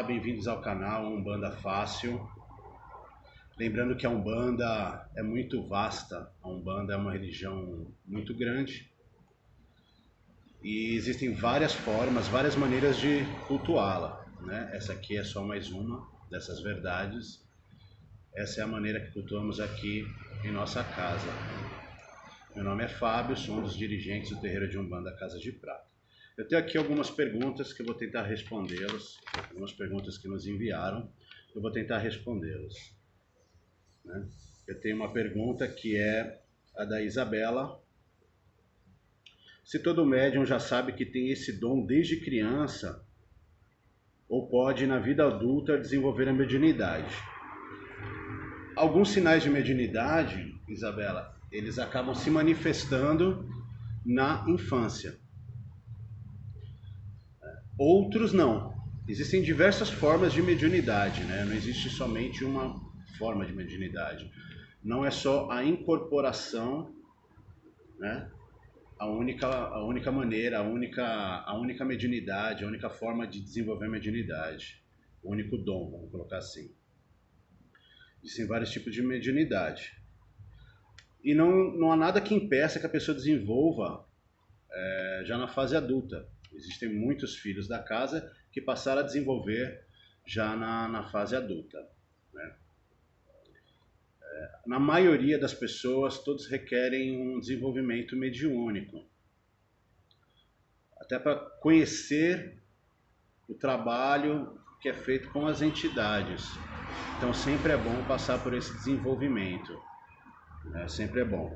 bem-vindos ao canal Umbanda Fácil. Lembrando que a Umbanda é muito vasta, a Umbanda é uma religião muito grande e existem várias formas, várias maneiras de cultuá-la, né? Essa aqui é só mais uma dessas verdades. Essa é a maneira que cultuamos aqui em nossa casa. Meu nome é Fábio, sou um dos dirigentes do terreiro de Umbanda Casa de Prata. Eu tenho aqui algumas perguntas que eu vou tentar respondê-las, algumas perguntas que nos enviaram, eu vou tentar respondê-las, né? Eu tenho uma pergunta que é a da Isabela. Se todo médium já sabe que tem esse dom desde criança, ou pode na vida adulta desenvolver a mediunidade? Alguns sinais de mediunidade, Isabela, eles acabam se manifestando na infância. Outros não. Existem diversas formas de mediunidade, né? Não existe somente uma forma de mediunidade. Não é só a incorporação, né? A única maneira, a única mediunidade, a única forma de desenvolver a mediunidade. O único dom, vamos colocar assim. Existem vários tipos de mediunidade. E não há nada que impeça que a pessoa desenvolva já na fase adulta. Existem muitos filhos da casa que passaram a desenvolver já na fase adulta, né? Na maioria das pessoas, todos requerem um desenvolvimento mediúnico. Até para conhecer o trabalho que é feito com as entidades. Então sempre é bom passar por esse desenvolvimento, né? Sempre é bom.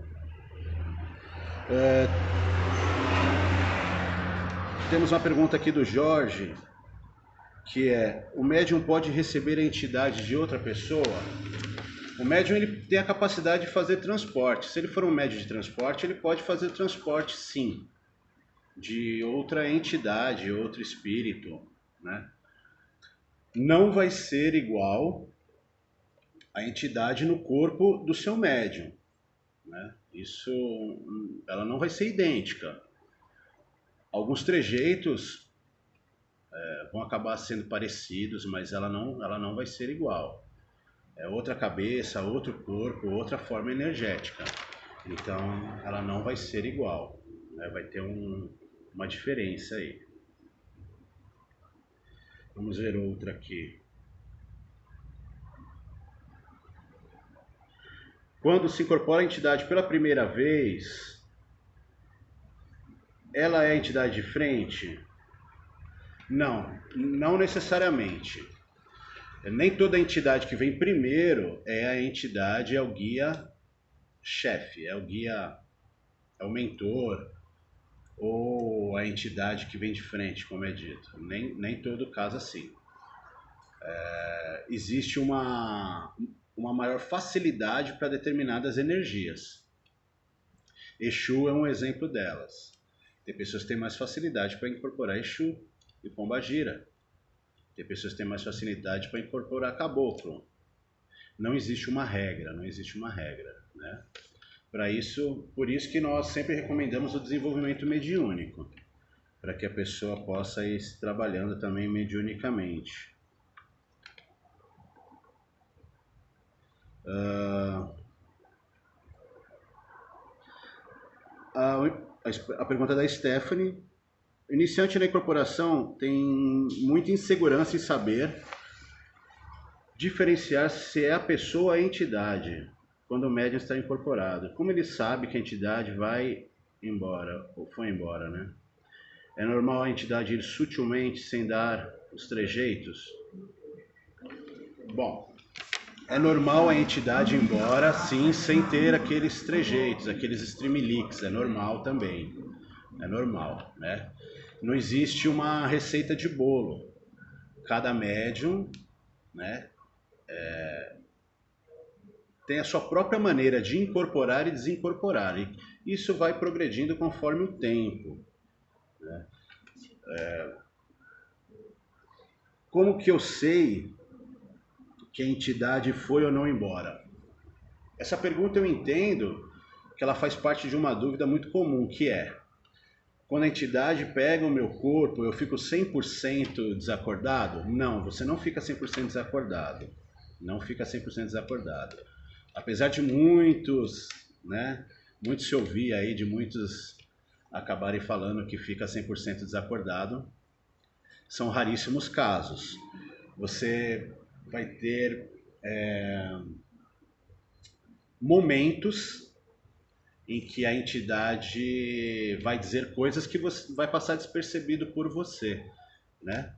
Temos uma pergunta aqui do Jorge, que é: o médium pode receber a entidade de outra pessoa? O médium ele tem a capacidade de fazer transporte. Se ele for um médium de transporte, ele pode fazer transporte sim, de outra entidade, outro espírito, né? Não vai ser igual a entidade no corpo do seu médium, né? Isso, ela não vai ser idêntica. Alguns trejeitos vão acabar sendo parecidos, mas ela não vai ser igual. É outra cabeça, outro corpo, outra forma energética. Então, ela não vai ser igual, né? Vai ter uma diferença aí. Vamos ver outra aqui. Quando se incorpora a entidade pela primeira vez, ela é a entidade de frente? Não necessariamente. Nem toda entidade que vem primeiro é a entidade, é o guia-chefe, é o guia, é o mentor, ou a entidade que vem de frente, como é dito. Nem todo caso assim. Existe uma maior facilidade para determinadas energias. Exu é um exemplo delas. Tem pessoas que têm mais facilidade para incorporar Exu e Pombagira. Tem pessoas que têm mais facilidade para incorporar caboclo. Não existe uma regra, né? Por isso que nós sempre recomendamos o desenvolvimento mediúnico, para que a pessoa possa ir trabalhando também mediunicamente. A pergunta da Stephanie. O iniciante na incorporação tem muita insegurança em saber diferenciar se é a pessoa ou a entidade quando o médium está incorporado. Como ele sabe que a entidade vai embora ou foi embora, né? É normal a entidade ir sutilmente sem dar os trejeitos? Bom, é normal a entidade ir embora sim, sem ter aqueles trejeitos, aqueles streamlix, é normal também. É normal, né? Não existe uma receita de bolo. Cada médium, né, tem a sua própria maneira de incorporar e desincorporar. E isso vai progredindo conforme o tempo, né? Como que eu sei que a entidade foi ou não embora? Essa pergunta eu entendo que ela faz parte de uma dúvida muito comum, que é: quando a entidade pega o meu corpo, eu fico 100% desacordado? Não, você não fica 100% desacordado. Não fica 100% desacordado. Apesar de muitos, né, muito se ouvir aí, de muitos acabarem falando que fica 100% desacordado, são raríssimos casos. Você vai ter momentos em que a entidade vai dizer coisas que você vai passar despercebido por você, né?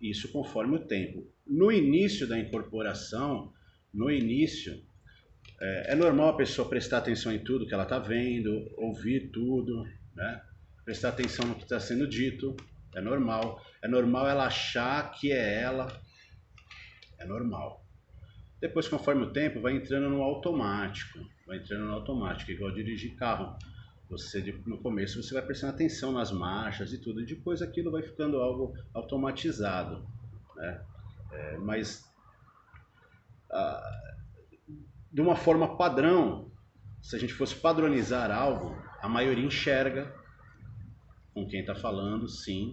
Isso conforme o tempo. No início da incorporação, no início, é normal a pessoa prestar atenção em tudo que ela está vendo, ouvir tudo, né? Prestar atenção no que está sendo dito, é normal. É normal ela achar que é ela, é normal. Depois, conforme o tempo, vai entrando no automático, igual dirigir carro. No começo você vai prestando atenção nas marchas e tudo, e depois aquilo vai ficando algo automatizado, né? Mas de uma forma padrão, se a gente fosse padronizar algo, a maioria enxerga com quem está falando, sim,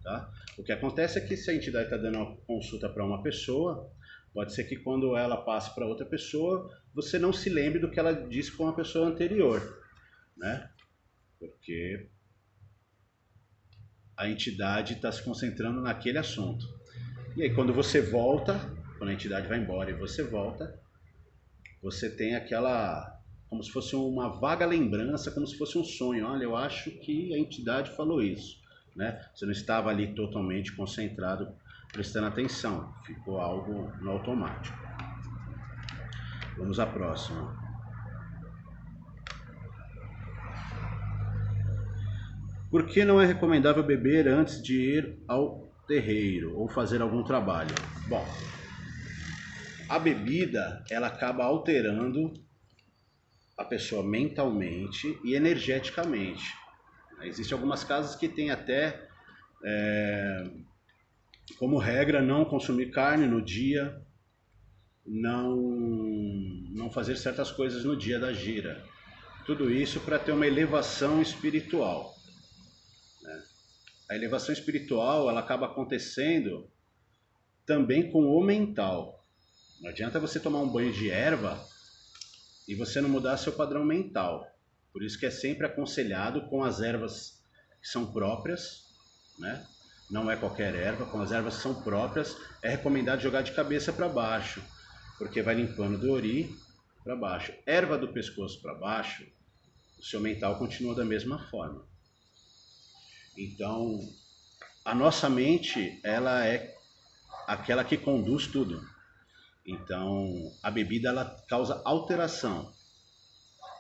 tá? O que acontece é que se a entidade está dando uma consulta para uma pessoa, pode ser que quando ela passe para outra pessoa, você não se lembre do que ela disse com a pessoa anterior, né? Porque a entidade está se concentrando naquele assunto. E aí quando você volta, quando a entidade vai embora e você volta, você tem aquela, como se fosse uma vaga lembrança, como se fosse um sonho. Olha, eu acho que a entidade falou isso, né? Você não estava ali totalmente concentrado, prestando atenção. Ficou algo no automático. Vamos à próxima. Por que não é recomendável beber antes de ir ao terreiro ou fazer algum trabalho? Bom, a bebida, ela acaba alterando a pessoa mentalmente e energeticamente. Existem algumas casas que têm até como regra não consumir carne no dia, não fazer certas coisas no dia da gira. Tudo isso para ter uma elevação espiritual, né? A elevação espiritual, ela acaba acontecendo também com o mental. Não adianta você tomar um banho de erva e você não mudar seu padrão mental. Por isso que é sempre aconselhado com as ervas que são próprias, né? Não é qualquer erva, com as ervas que são próprias, é recomendado jogar de cabeça para baixo, porque vai limpando do ori para baixo. Erva do pescoço para baixo, o seu mental continua da mesma forma. Então, a nossa mente, ela é aquela que conduz tudo. Então, a bebida, ela causa alteração,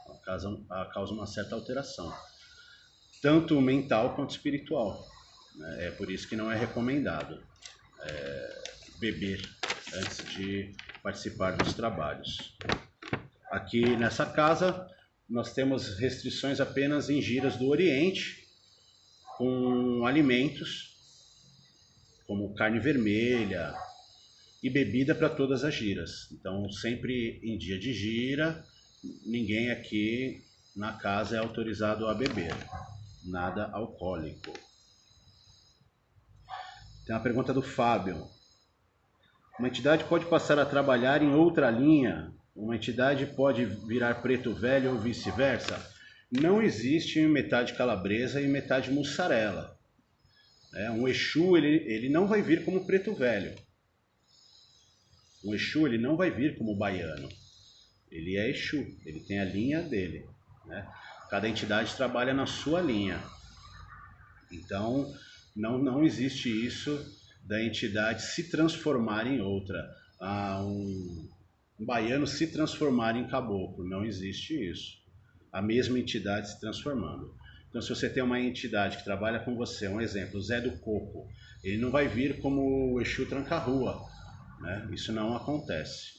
ela causa uma certa alteração, tanto mental quanto espiritual. É por isso que não é recomendado beber antes de participar dos trabalhos. Aqui nessa casa, nós temos restrições apenas em giras do Oriente, com alimentos, como carne vermelha e bebida para todas as giras. Então, sempre em dia de gira, ninguém aqui na casa é autorizado a beber, nada alcoólico. Tem uma pergunta do Fábio. Uma entidade pode passar a trabalhar em outra linha? Uma entidade pode virar preto velho ou vice-versa? Não existe metade calabresa e metade mussarela. Um Exu, ele não vai vir como preto velho. Um Exu, ele não vai vir como baiano. Ele é Exu, ele tem a linha dele, né? Cada entidade trabalha na sua linha. Então, não existe isso da entidade se transformar em outra. Um baiano se transformar em caboclo. Não existe isso. A mesma entidade se transformando. Então, se você tem uma entidade que trabalha com você, um exemplo, o Zé do Coco, ele não vai vir como o Exu Tranca-Rua, né? Isso não acontece.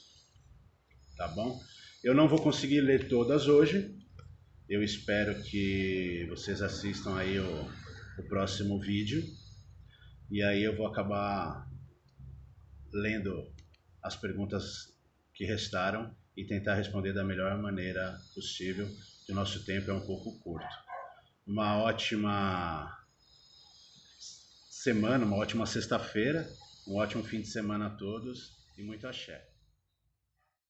Tá bom? Eu não vou conseguir ler todas hoje. Eu espero que vocês assistam aí o próximo vídeo. E aí eu vou acabar lendo as perguntas que restaram e tentar responder da melhor maneira possível, que o nosso tempo é um pouco curto. uma ótima semana, uma ótima sexta-feira, um ótimo fim de semana a todos e muito axé.